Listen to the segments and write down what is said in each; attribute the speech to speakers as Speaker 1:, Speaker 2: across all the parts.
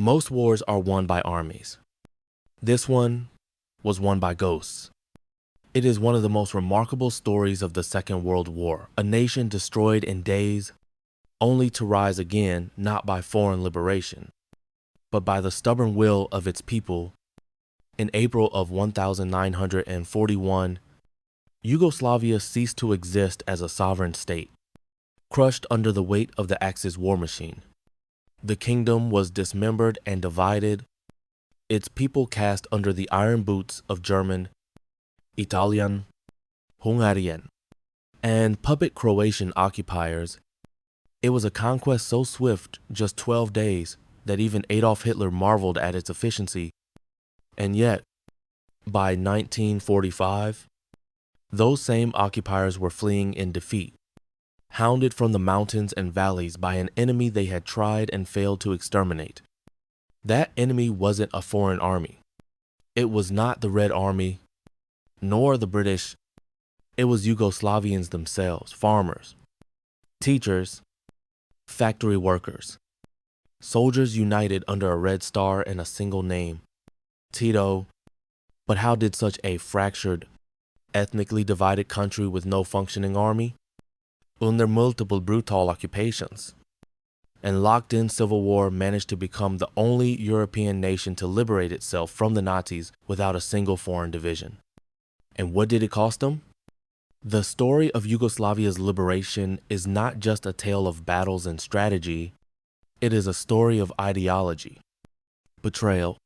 Speaker 1: Most wars are won by armies. This one was won by ghosts. It is one of the most remarkable stories of the Second World War, a nation destroyed in days, only to rise again not by foreign liberation, but by the stubborn will of its people. In April of 1941, Yugoslavia ceased to exist as a sovereign state, crushed under the weight of the Axis war machine. The kingdom was dismembered and divided, its people cast under the iron boots of German, Italian, Hungarian, and puppet Croatian occupiers. It was a conquest so swift, just 12 days, that even Adolf Hitler marveled at its efficiency. And yet, by 1945, those same occupiers were fleeing in defeat, hounded from the mountains and valleys by an enemy they had tried and failed to exterminate. That enemy wasn't a foreign army. It was not the Red Army, nor the British. It was Yugoslavians themselves, farmers, teachers, factory workers, soldiers united under a red star and a single name, Tito. But how did such a fractured, ethnically divided country with no functioning army, under multiple brutal occupations, and locked-in civil war managed to become the only European nation to liberate itself from the Nazis without a single foreign division? And what did it cost them? The story of Yugoslavia's liberation is not just a tale of battles and strategy, it is a story of ideology, betrayal,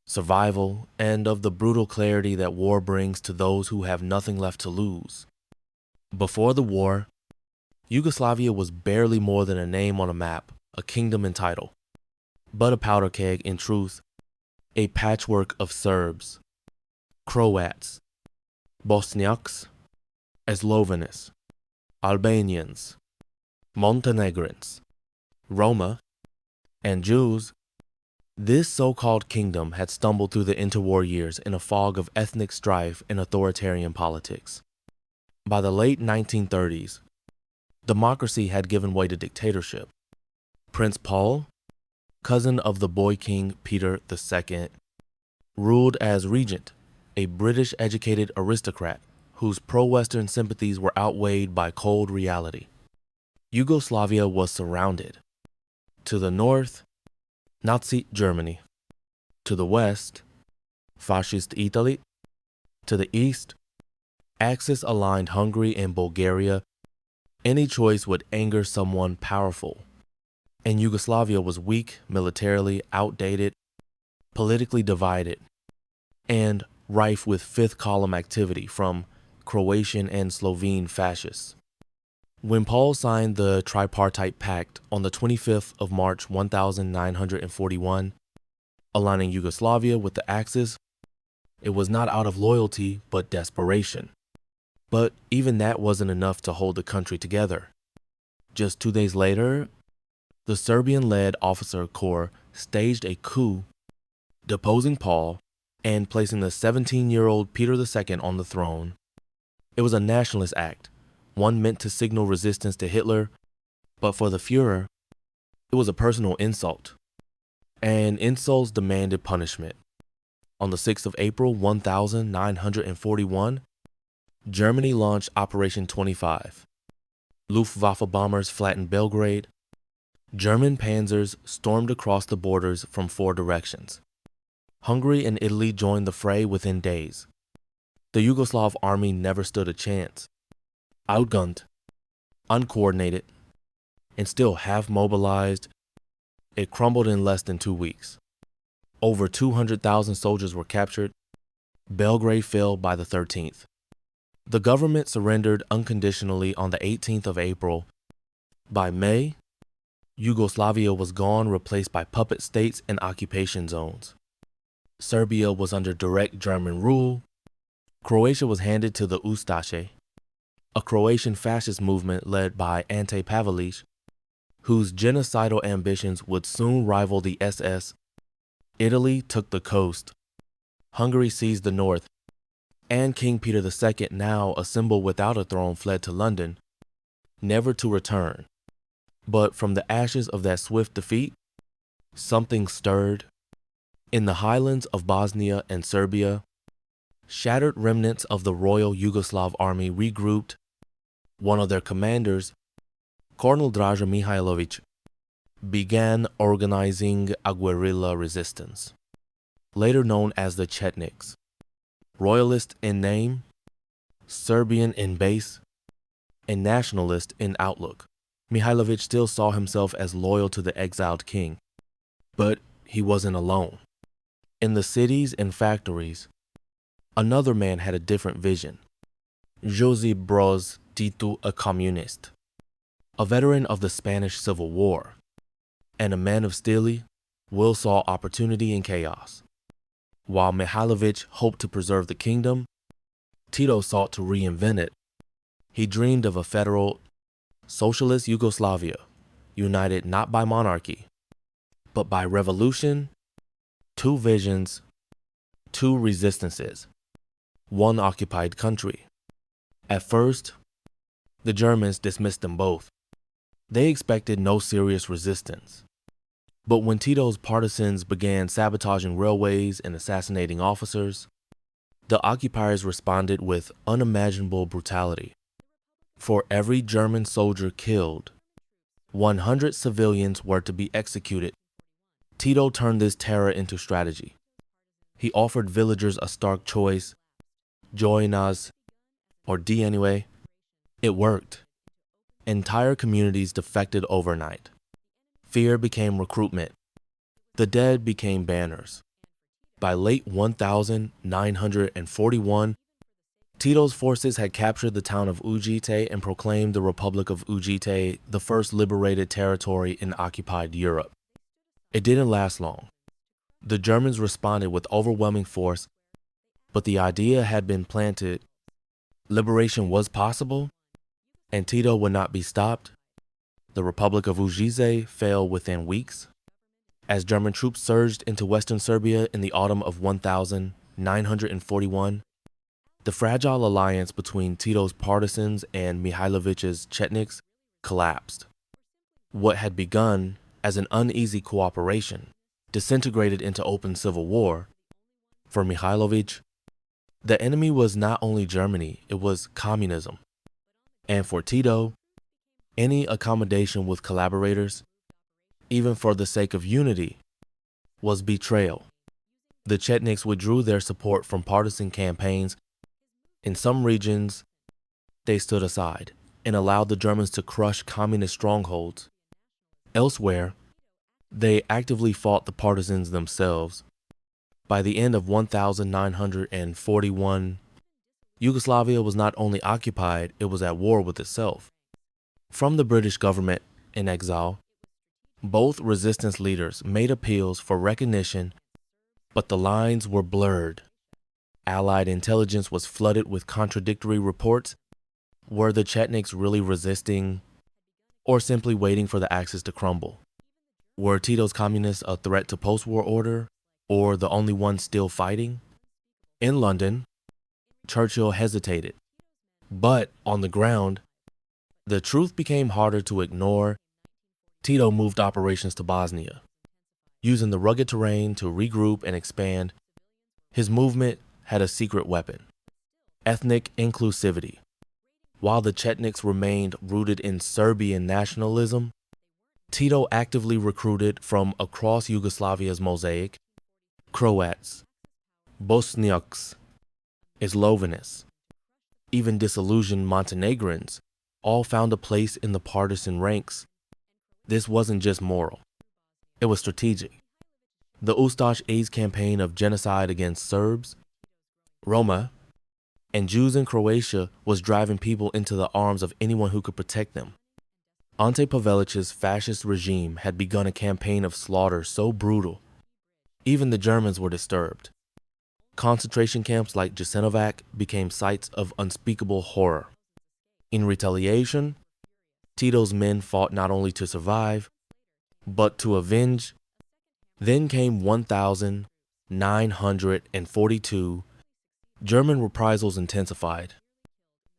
Speaker 1: survival, and of the brutal clarity that war brings to those who have nothing left to lose. Before the war, Yugoslavia was barely more than a name on a map, a kingdom and title, but a powder keg in truth, a patchwork of Serbs, Croats, Bosniaks, Slovenes, Albanians, Montenegrins, Roma, and Jews. This so-called kingdom had stumbled through the interwar years in a fog of ethnic strife and authoritarian politics. By the late 1930s, democracy had given way to dictatorship. Prince Paul, cousin of the boy king Peter II, ruled as regent, a British-educated aristocrat whose pro-Western sympathies were outweighed by cold reality. Yugoslavia was surrounded. To the north, Nazi Germany. To the west, Fascist Italy. To the east, Axis-aligned Hungary and Bulgaria. Any choice would anger someone powerful. And Yugoslavia was weak, militarily outdated, politically divided, and rife with fifth column activity from Croatian and Slovene fascists. When Paul signed the Tripartite Pact on the 25th of March 1941, aligning Yugoslavia with the Axis, it was not out of loyalty but desperation. But even that wasn't enough to hold the country together. Just 2 days later, the Serbian-led officer corps staged a coup, deposing Paul and placing the 17-year-old Peter II on the throne. It was a nationalist act, one meant to signal resistance to Hitler, but for the Führer, it was a personal insult. And insults demanded punishment. On the 6th of April 1941, Germany launched Operation 25. Luftwaffe bombers flattened Belgrade. German panzers stormed across the borders from 4 directions. Hungary and Italy joined the fray within days. The Yugoslav army never stood a chance. Outgunned, uncoordinated, and still half mobilized, it crumbled in less than 2 weeks. Over 200,000 soldiers were captured. Belgrade fell by the 13th. The government surrendered unconditionally on the 18th of April. By May, Yugoslavia was gone, replaced by puppet states and occupation zones. Serbia was under direct German rule. Croatia was handed to the Ustaše, a Croatian fascist movement led by Ante Pavelić, whose genocidal ambitions would soon rival the SS. Italy took the coast. Hungary seized the north. And King Peter II, now a symbol without a throne, fled to London, never to return. But from the ashes of that swift defeat, something stirred. In the highlands of Bosnia and Serbia, shattered remnants of the Royal Yugoslav army regrouped. One of their commanders, Colonel Draža Mihailović, began organizing a guerrilla resistance, later known as the Chetniks. Royalist in name, Serbian in base, and nationalist in outlook, Mihailović still saw himself as loyal to the exiled king. But he wasn't alone. In the cities and factories, another man had a different vision. Josip Broz Tito, a communist, a veteran of the Spanish Civil War, and a man of steel, Will saw opportunity in chaos. While Mihailović hoped to preserve the kingdom, Tito sought to reinvent it. He dreamed of a federal, socialist Yugoslavia, united not by monarchy, but by revolution. Two visions, two resistances, one occupied country. At first, the Germans dismissed them both. They expected no serious resistance. But when Tito's partisans began sabotaging railways and assassinating officers, the occupiers responded with unimaginable brutality. For every German soldier killed, 100 civilians were to be executed. Tito turned this terror into strategy. He offered villagers a stark choice: join us or die anyway. It worked. Entire communities defected overnight. Fear became recruitment. The dead became banners. By late 1941, Tito's forces had captured the town of Ujite and proclaimed the Republic of Ujite the first liberated territory in occupied Europe. It didn't last long. The Germans responded with overwhelming force, but the idea had been planted. Liberation was possible, and Tito would not be stopped. The Republic of Užice fell within weeks. As German troops surged into western Serbia in the autumn of 1941, the fragile alliance between Tito's partisans and Mihailović's Chetniks collapsed. What had begun as an uneasy cooperation disintegrated into open civil war. For Mihailović, the enemy was not only Germany, it was communism. And for Tito, any accommodation with collaborators, even for the sake of unity, was betrayal. The Chetniks withdrew their support from partisan campaigns. In some regions, they stood aside and allowed the Germans to crush communist strongholds. Elsewhere, they actively fought the partisans themselves. By the end of 1941, Yugoslavia was not only occupied, it was at war with itself. From the British government in exile, both resistance leaders made appeals for recognition, but the lines were blurred. Allied intelligence was flooded with contradictory reports. Were the Chetniks really resisting, or simply waiting for the Axis to crumble? Were Tito's communists a threat to post-war order, or the only ones still fighting? In London, Churchill hesitated. But on the ground, the truth became harder to ignore. Tito moved operations to Bosnia, using the rugged terrain to regroup and expand. His movement had a secret weapon: ethnic inclusivity. While the Chetniks remained rooted in Serbian nationalism, Tito actively recruited from across Yugoslavia's mosaic: Croats, Bosniaks, Slovenians, even disillusioned Montenegrins, all found a place in the partisan ranks. This wasn't just moral, it was strategic. The Ustash AIDS campaign of genocide against Serbs, Roma, and Jews in Croatia was driving people into the arms of anyone who could protect them. Ante Pavelić's fascist regime had begun a campaign of slaughter so brutal, even the Germans were disturbed. Concentration camps like Jasenovac became sites of unspeakable horror. In retaliation, Tito's men fought not only to survive, but to avenge. Then came 1942. German reprisals intensified.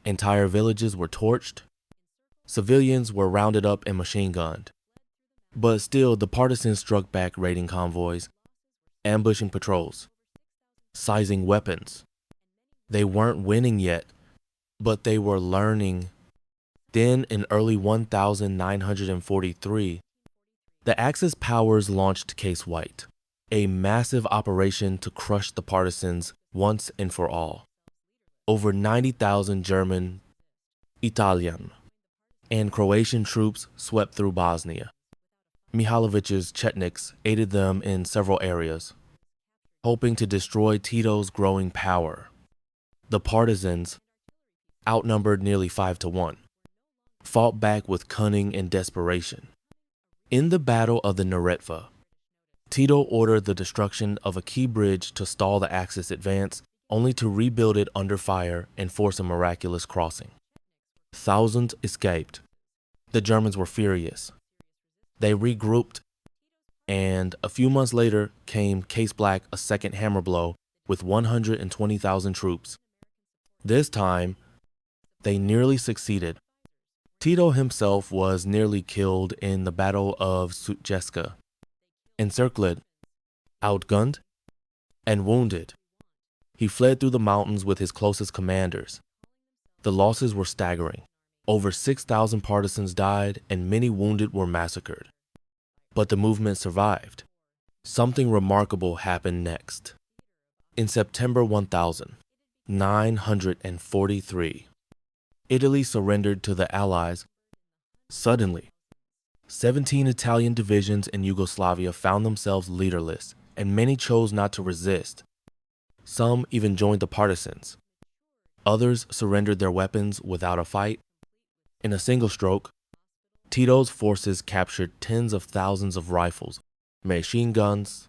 Speaker 1: Entire villages were torched. Civilians were rounded up and machine gunned. But still, the partisans struck back, raiding convoys, ambushing patrols, seizing weapons. They weren't winning yet, but they were learning. Then, in early 1943, the Axis powers launched Case White, a massive operation to crush the partisans once and for all. Over 90,000 German, Italian, and Croatian troops swept through Bosnia. Mihailovic's Chetniks aided them in several areas, hoping to destroy Tito's growing power. The partisans, outnumbered nearly 5-1, fought back with cunning and desperation. In the Battle of the Neretva, Tito ordered the destruction of a key bridge to stall the Axis advance, only to rebuild it under fire and force a miraculous crossing. Thousands escaped. The Germans were furious. They regrouped, and a few months later came Case Black, a second hammer blow with 120,000 troops. This time, they nearly succeeded. Tito himself was nearly killed in the Battle of Sutjeska, encircled, outgunned, and wounded. He fled through the mountains with his closest commanders. The losses were staggering. Over 6,000 partisans died and many wounded were massacred. But the movement survived. Something remarkable happened next. In September 1943, Italy surrendered to the Allies. Suddenly, 17 Italian divisions in Yugoslavia found themselves leaderless, and many chose not to resist. Some even joined the partisans. Others surrendered their weapons without a fight. In a single stroke, Tito's forces captured tens of thousands of rifles, machine guns,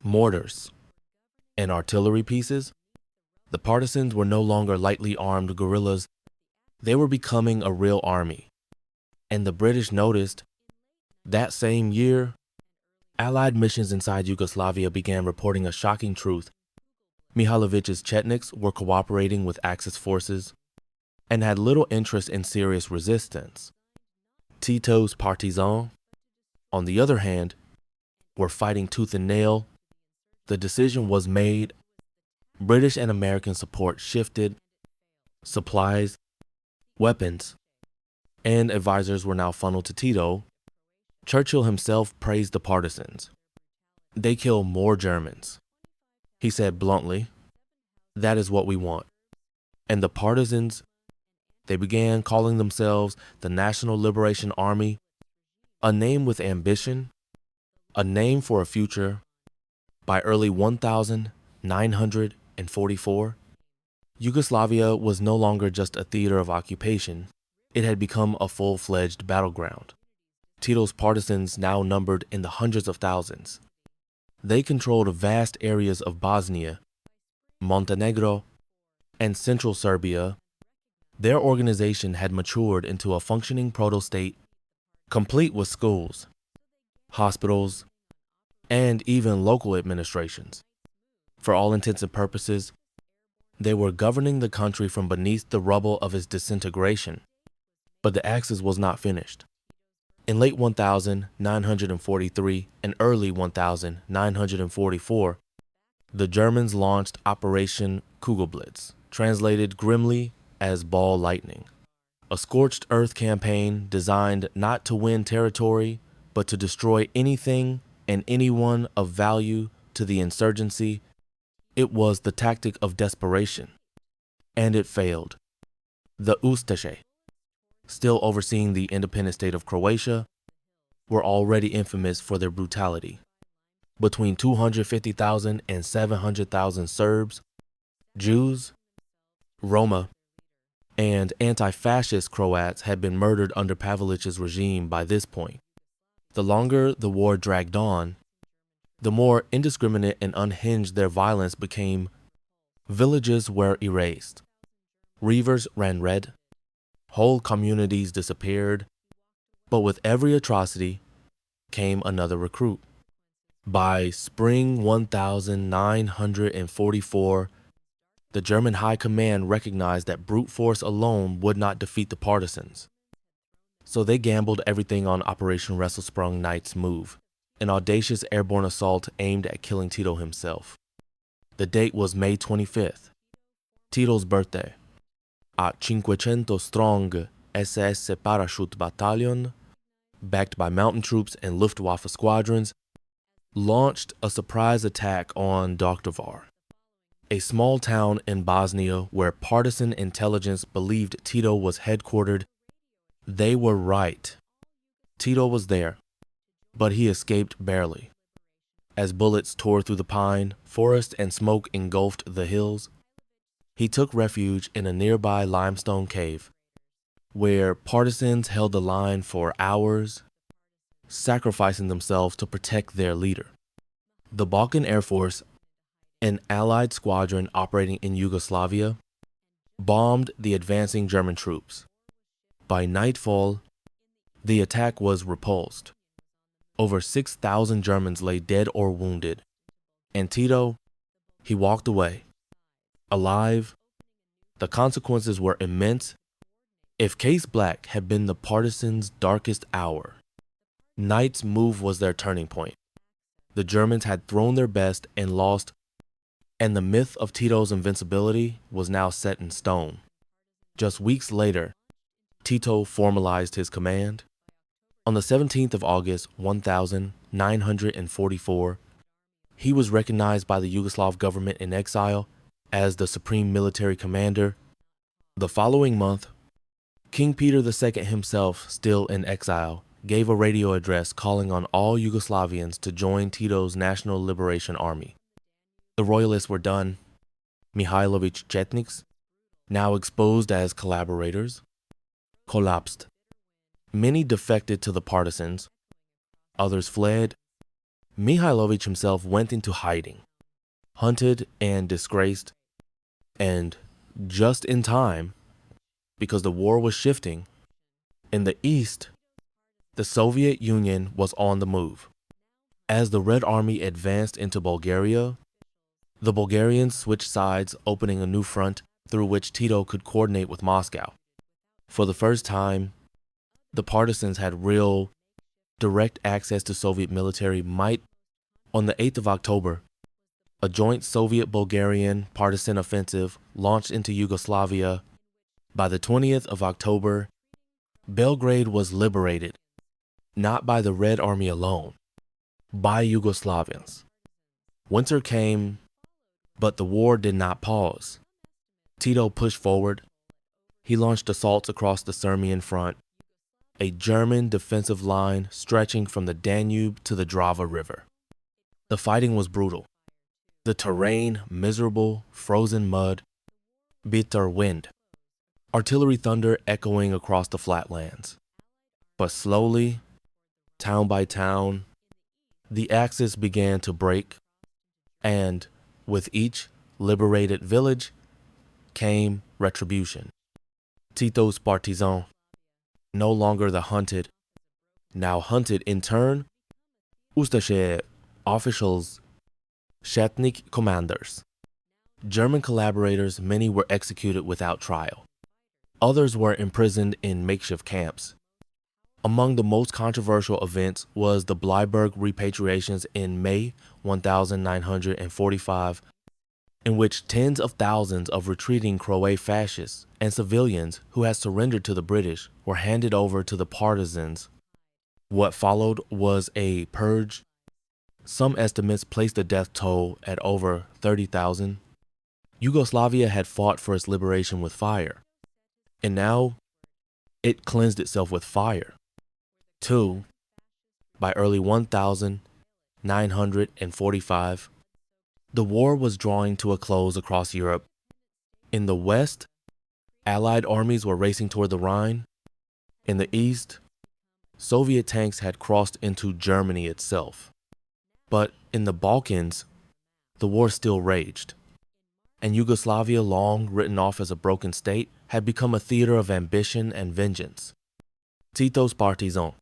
Speaker 1: mortars, and artillery pieces. The partisans were no longer lightly armed guerrillas. They were becoming a real army. And the British noticed. That same year, Allied missions inside Yugoslavia began reporting a shocking truth. Mihailovic's Chetniks were cooperating with Axis forces and had little interest in serious resistance. Tito's partisans, on the other hand, were fighting tooth and nail. The decision was made. British and American support shifted. Supplies, weapons, and advisors were now funneled to Tito. Churchill himself praised the partisans. They killed more Germans. He said bluntly, "That is what we want." And the partisans, they began calling themselves the National Liberation Army, a name with ambition, a name for a future. By early 1944, Yugoslavia was no longer just a theater of occupation. It had become a full-fledged battleground. Tito's partisans now numbered in the hundreds of thousands. They controlled vast areas of Bosnia, Montenegro, and central Serbia. Their organization had matured into a functioning proto-state, complete with schools, hospitals, and even local administrations. For all intents and purposes, they were governing the country from beneath the rubble of its disintegration. But the Axis was not finished. In late 1943 and early 1944, the Germans launched Operation Kugelblitz, translated grimly as ball lightning, a scorched earth campaign designed not to win territory, but to destroy anything and anyone of value to the insurgency. It was the tactic of desperation, and it failed. The Ustaše, still overseeing the independent state of Croatia, were already infamous for their brutality. Between 250,000 and 700,000 Serbs, Jews, Roma, and anti-fascist Croats had been murdered under Pavelić's regime by this point. The longer the war dragged on, the more indiscriminate and unhinged their violence became. Villages were erased. Rivers ran red. Whole communities disappeared. But with every atrocity came another recruit. By spring 1944, the German High Command recognized that brute force alone would not defeat the partisans. So they gambled everything on Operation Rösselsprung Knight's Move, an audacious airborne assault aimed at killing Tito himself. The date was May 25th, Tito's birthday. A 500 strong SS parachute battalion, backed by mountain troops and Luftwaffe squadrons, launched a surprise attack on Doktovar, a small town in Bosnia where partisan intelligence believed Tito was headquartered. They were right. Tito was there, but he escaped barely. As bullets tore through the pine forest and smoke engulfed the hills, he took refuge in a nearby limestone cave, where partisans held the line for hours, sacrificing themselves to protect their leader. The Balkan Air Force, an Allied squadron operating in Yugoslavia, bombed the advancing German troops. By nightfall, the attack was repulsed. Over 6,000 Germans lay dead or wounded, and Tito, he walked away, alive. The consequences were immense. If Case Black had been the partisans' darkest hour, Knight's Move was their turning point. The Germans had thrown their best and lost, and the myth of Tito's invincibility was now set in stone. Just weeks later, Tito formalized his command. On the 17th of August, 1944, he was recognized by the Yugoslav government in exile as the supreme military commander. The following month, King Peter II himself, still in exile, gave a radio address calling on all Yugoslavians to join Tito's National Liberation Army. The royalists were done. Mihailović Chetniks, now exposed as collaborators, collapsed. Many defected to the partisans. Others fled. Mihailović himself went into hiding, hunted and disgraced, and just in time, because the war was shifting, in the east, the Soviet Union was on the move. As the Red Army advanced into Bulgaria, the Bulgarians switched sides, opening a new front through which Tito could coordinate with Moscow. For the first time, the partisans had real, direct access to Soviet military might. On the 8th of October, a joint Soviet-Bulgarian partisan offensive launched into Yugoslavia. By the 20th of October, Belgrade was liberated, not by the Red Army alone, by Yugoslavians. Winter came, but the war did not pause. Tito pushed forward. He launched assaults across the Sirmian front, a German defensive line stretching from the Danube to the Drava River. The fighting was brutal. The terrain miserable, frozen mud, bitter wind, artillery thunder echoing across the flatlands. But slowly, town by town, the axis began to break, and with each liberated village came retribution. Tito's partisans, no longer the hunted, now hunted in turn, Ustaše officials, Shatnik commanders. German collaborators, many were executed without trial. Others were imprisoned in makeshift camps. Among the most controversial events was the Bleiburg repatriations in May 1945, in which tens of thousands of retreating Croat fascists and civilians who had surrendered to the British were handed over to the partisans. What followed was a purge. Some estimates placed the death toll at over 30,000. Yugoslavia had fought for its liberation with fire, and now it cleansed itself with fire. 2. By early 1945, the war was drawing to a close across Europe. In the west, Allied armies were racing toward the Rhine. In the east, Soviet tanks had crossed into Germany itself. But in the Balkans, the war still raged, and Yugoslavia, long written off as a broken state, had become a theater of ambition and vengeance. Tito's partisans,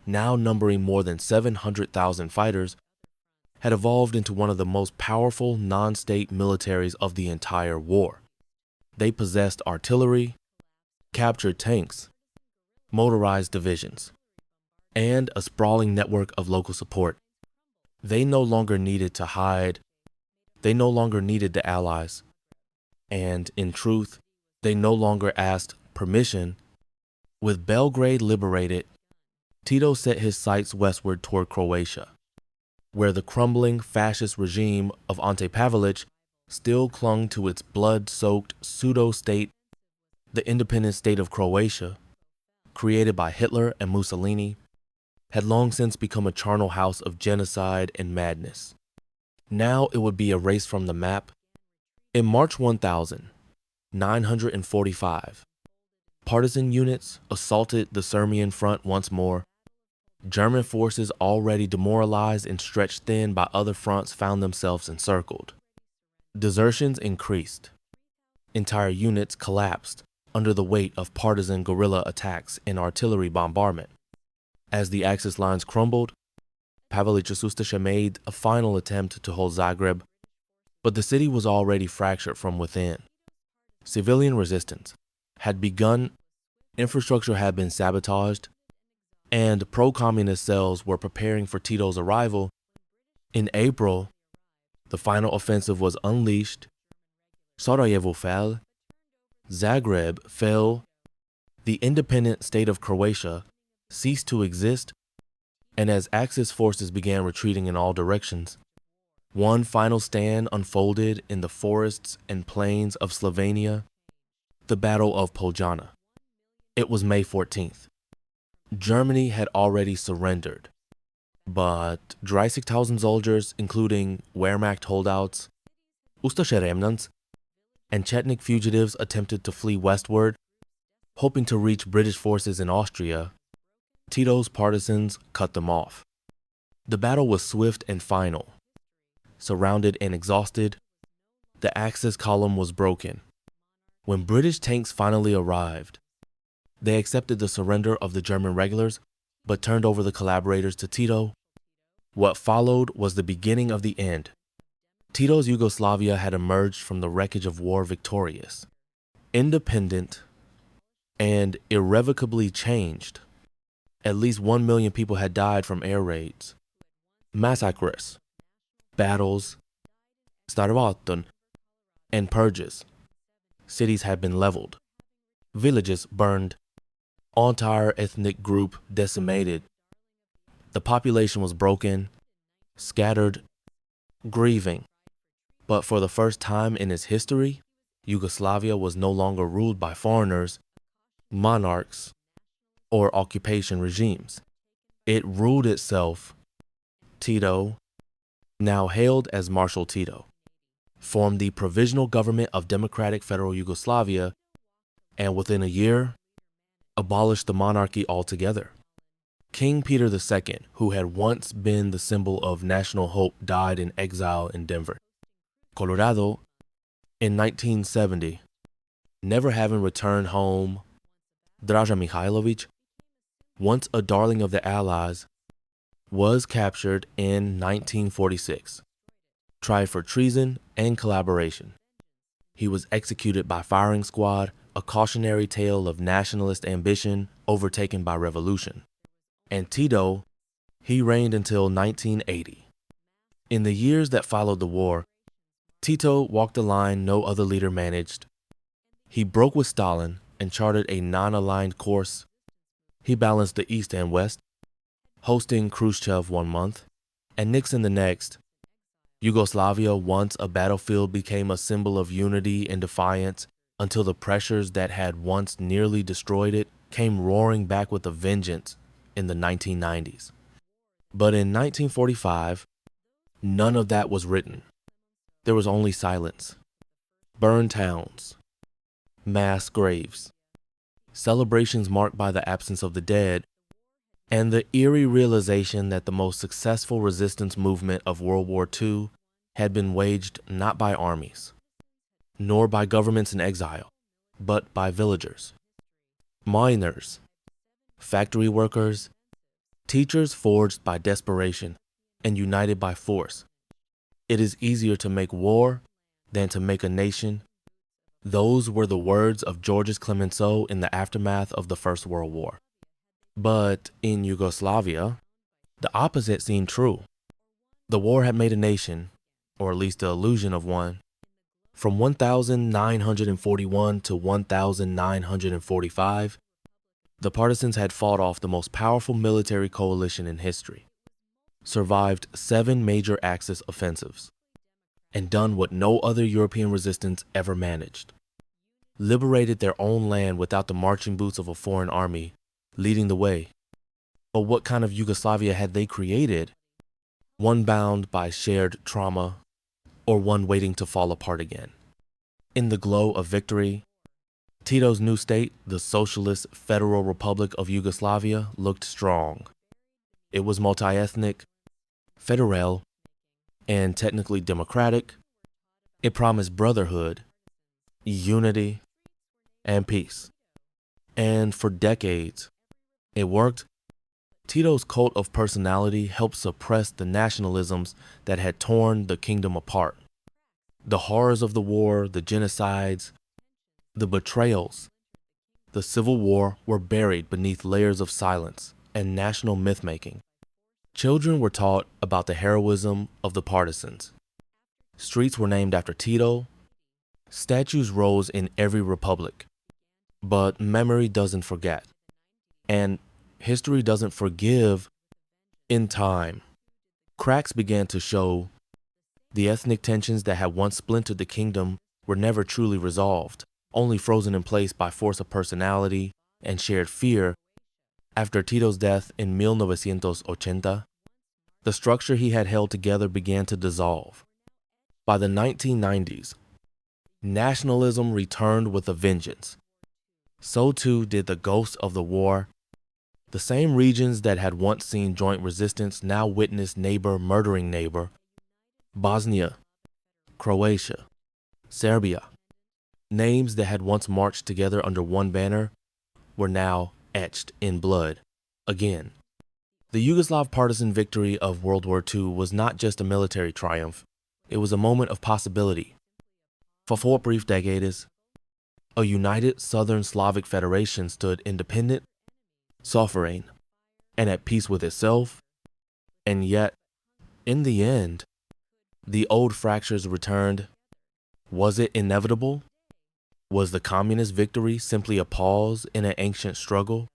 Speaker 1: now numbering more than 700,000 fighters, had evolved into one of the most powerful non-state militaries of the entire war. They possessed artillery, captured tanks, motorized divisions, and a sprawling network of local support. They no longer needed to hide. They no longer needed the Allies. And in truth, they no longer asked permission. With Belgrade liberated, Tito set his sights westward toward Croatia, where the crumbling fascist regime of Ante Pavelić still clung to its blood-soaked pseudo-state. The independent state of Croatia, created by Hitler and Mussolini, had long since become a charnel house of genocide and madness. Now it would be erased from the map. In March 1945, partisan units assaulted the Sirmian front once more. German forces, already demoralized and stretched thin by other fronts, found themselves encircled. Desertions increased. Entire units collapsed under the weight of partisan guerrilla attacks and artillery bombardment. As the Axis lines crumbled, Pavelić Ustaša made a final attempt to hold Zagreb, but the city was already fractured from within. Civilian resistance had begun, infrastructure had been sabotaged, and pro-communist cells were preparing for Tito's arrival. In April, the final offensive was unleashed. Sarajevo fell. Zagreb fell. The independent state of Croatia ceased to exist, and as Axis forces began retreating in all directions, one final stand unfolded in the forests and plains of Slovenia, the Battle of Poljana. It was May 14th. Germany had already surrendered, but 30,000 soldiers, including Wehrmacht holdouts, Ustaša remnants, and Chetnik fugitives, attempted to flee westward, hoping to reach British forces in Austria. Tito's partisans cut them off. The battle was swift and final. Surrounded and exhausted, the Axis column was broken. When British tanks finally arrived, they accepted the surrender of the German regulars, but turned over the collaborators to Tito. What followed was the beginning of the end. Tito's Yugoslavia had emerged from the wreckage of war victorious, independent, and irrevocably changed. At least 1 million people had died from air raids, massacres, battles, starvaton, and purges. Cities had been leveled, villages burned, entire ethnic group decimated. The population was broken, scattered, grieving. But for the first time in its history, Yugoslavia was no longer ruled by foreigners, monarchs, or occupation regimes. It ruled itself. Tito, now hailed as Marshal Tito, formed the Provisional Government of Democratic Federal Yugoslavia, and within a year, abolished the monarchy altogether. King Peter II, who had once been the symbol of national hope, died in exile in Denver, Colorado, in 1970. Never having returned home, Draža Mihailović, once a darling of the Allies, was captured in 1946, tried for treason and collaboration. He was executed by firing squad, a cautionary tale of nationalist ambition overtaken by revolution. And Tito, he reigned until 1980. In the years that followed the war, Tito walked a line no other leader managed. He broke with Stalin and charted a non-aligned course. He balanced the East and West, hosting Khrushchev 1 month and Nixon the next. Yugoslavia, once a battlefield, became a symbol of unity and defiance until the pressures that had once nearly destroyed it came roaring back with a vengeance in the 1990s. But in 1945, none of that was written. There was only silence, burned towns, mass graves, celebrations marked by the absence of the dead, and the eerie realization that the most successful resistance movement of World War II had been waged not by armies, nor by governments in exile, but by villagers, miners, factory workers, teachers forged by desperation and united by force. It is easier to make war than to make a nation. Those were the words of Georges Clemenceau in the aftermath of the First World War. But in Yugoslavia, the opposite seemed true. The war had made a nation, or at least the illusion of one. From 1941 to 1945, the partisans had fought off the most powerful military coalition in history, survived 7 major Axis offensives, and done what no other European resistance ever managed. Liberated their own land without the marching boots of a foreign army leading the way. But what kind of Yugoslavia had they created? One bound by shared trauma, or one waiting to fall apart again? In the glow of victory, Tito's new state, the Socialist Federal Republic of Yugoslavia, looked strong. It was multi-ethnic, federal, and technically democratic. It promised brotherhood, unity, and peace. And for decades, it worked. Tito's cult of personality helped suppress the nationalisms that had torn the kingdom apart. The horrors of the war, the genocides, the betrayals, the civil war were buried beneath layers of silence and national myth-making. Children were taught about the heroism of the partisans. Streets were named after Tito. Statues rose in every republic. But memory doesn't forget. And history doesn't forgive. In time, cracks began to show. The ethnic tensions that had once splintered the kingdom were never truly resolved, only frozen in place by force of personality and shared fear. After Tito's death in 1980, the structure he had held together began to dissolve. By the 1990s, nationalism returned with a vengeance. So too did the ghosts of the war. The same regions that had once seen joint resistance now witnessed neighbor murdering neighbor. Bosnia, Croatia, Serbia, names that had once marched together under one banner were now etched in blood again. The Yugoslav partisan victory of World War II was not just a military triumph, it was a moment of possibility. For 4 brief decades, a united Southern Slavic federation stood independent, sovereign, and at peace with itself. And yet, in the end, the old fractures returned. Was it inevitable? Was the communist victory simply a pause in an ancient struggle?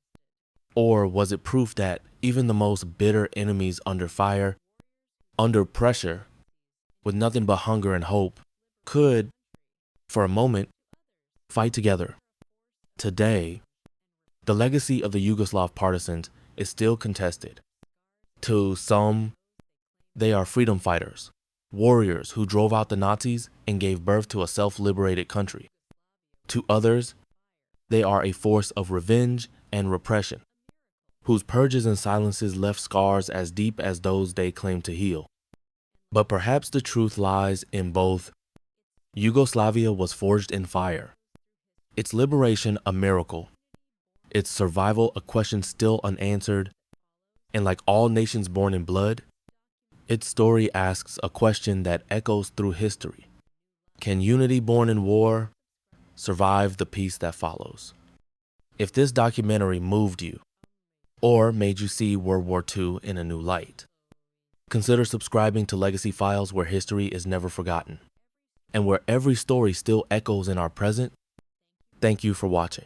Speaker 1: Or was it proof that even the most bitter enemies under fire, under pressure, with nothing but hunger and hope, could, for a moment, fight together? Today, the legacy of the Yugoslav partisans is still contested. To some, they are freedom fighters, warriors who drove out the Nazis and gave birth to a self-liberated country. To others, they are a force of revenge and repression, whose purges and silences left scars as deep as those they claim to heal. But perhaps the truth lies in both. Yugoslavia was forged in fire, its liberation a miracle, its survival a question still unanswered, and like all nations born in blood, its story asks a question that echoes through history. Can unity born in war survive the peace that follows? If this documentary moved you, or made you see World War II in a new light, consider subscribing to Legacy Files, where history is never forgotten, and where every story still echoes in our present. Thank you for watching.